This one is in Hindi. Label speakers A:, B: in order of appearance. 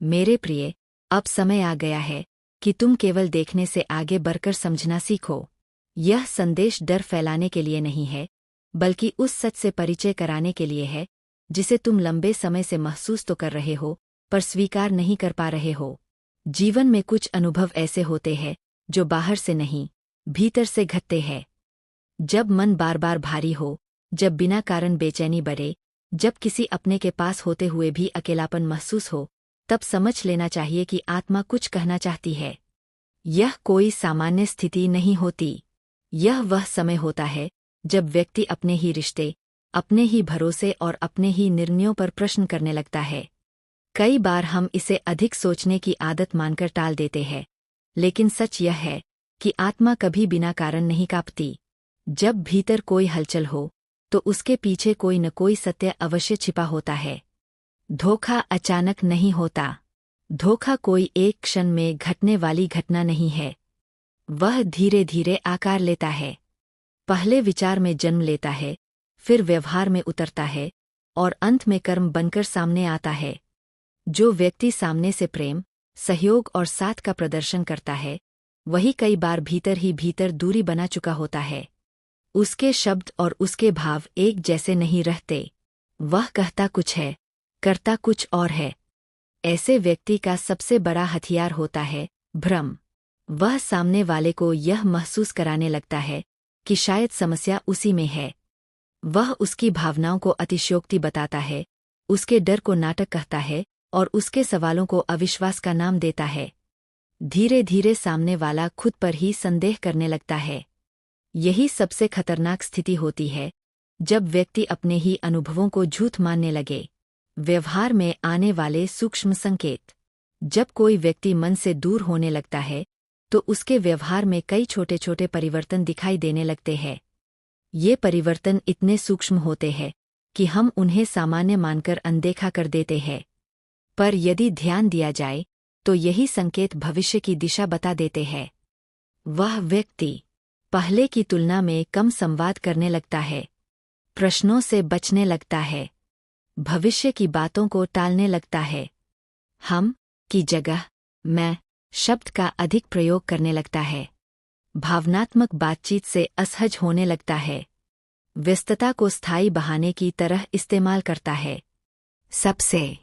A: मेरे प्रिय, अब समय आ गया है कि तुम केवल देखने से आगे बढ़कर समझना सीखो। यह संदेश डर फैलाने के लिए नहीं है, बल्कि उस सच से परिचय कराने के लिए है जिसे तुम लंबे समय से महसूस तो कर रहे हो, पर स्वीकार नहीं कर पा रहे हो। जीवन में कुछ अनुभव ऐसे होते हैं जो बाहर से नहीं, भीतर से घटते हैं। जब मन बार बार भारी हो, जब बिना कारण बेचैनी बढ़े, जब किसी अपने के पास होते हुए भी अकेलापन महसूस हो, तब समझ लेना चाहिए कि आत्मा कुछ कहना चाहती है। यह कोई सामान्य स्थिति नहीं होती। यह वह समय होता है जब व्यक्ति अपने ही रिश्ते, अपने ही भरोसे और अपने ही निर्णयों पर प्रश्न करने लगता है। कई बार हम इसे अधिक सोचने की आदत मानकर टाल देते हैं, लेकिन सच यह है कि आत्मा कभी बिना कारण नहीं कांपती। जब भीतर कोई हलचल हो, तो उसके पीछे कोई न कोई सत्य अवश्य छिपा होता है। धोखा अचानक नहीं होता। धोखा कोई एक क्षण में घटने वाली घटना नहीं है। वह धीरे धीरे आकार लेता है। पहले विचार में जन्म लेता है, फिर व्यवहार में उतरता है, और अंत में कर्म बनकर सामने आता है। जो व्यक्ति सामने से प्रेम, सहयोग और साथ का प्रदर्शन करता है, वही कई बार भीतर ही भीतर दूरी बना चुका होता है। उसके शब्द और उसके भाव एक जैसे नहीं रहते। वह कहता कुछ है, करता कुछ और है। ऐसे व्यक्ति का सबसे बड़ा हथियार होता है भ्रम। वह सामने वाले को यह महसूस कराने लगता है कि शायद समस्या उसी में है। वह उसकी भावनाओं को अतिशयोक्ति बताता है, उसके डर को नाटक कहता है और उसके सवालों को अविश्वास का नाम देता है। धीरे धीरे सामने वाला खुद पर ही संदेह करने लगता है। यही सबसे खतरनाक स्थिति होती है, जब व्यक्ति अपने ही अनुभवों को झूठ मानने लगे। व्यवहार में आने वाले सूक्ष्म संकेत। जब कोई व्यक्ति मन से दूर होने लगता है, तो उसके व्यवहार में कई छोटे छोटे परिवर्तन दिखाई देने लगते हैं। ये परिवर्तन इतने सूक्ष्म होते हैं कि हम उन्हें सामान्य मानकर अनदेखा कर देते हैं। पर यदि ध्यान दिया जाए, तो यही संकेत भविष्य की दिशा बता देते हैं। वह व्यक्ति पहले की तुलना में कम संवाद करने लगता है, प्रश्नों से बचने लगता है, भविष्य की बातों को टालने लगता है। हम की जगह मैं शब्द का अधिक प्रयोग करने लगता है। भावनात्मक बातचीत से असहज होने लगता है। व्यस्तता को स्थायी बहाने की तरह इस्तेमाल करता है। सबसे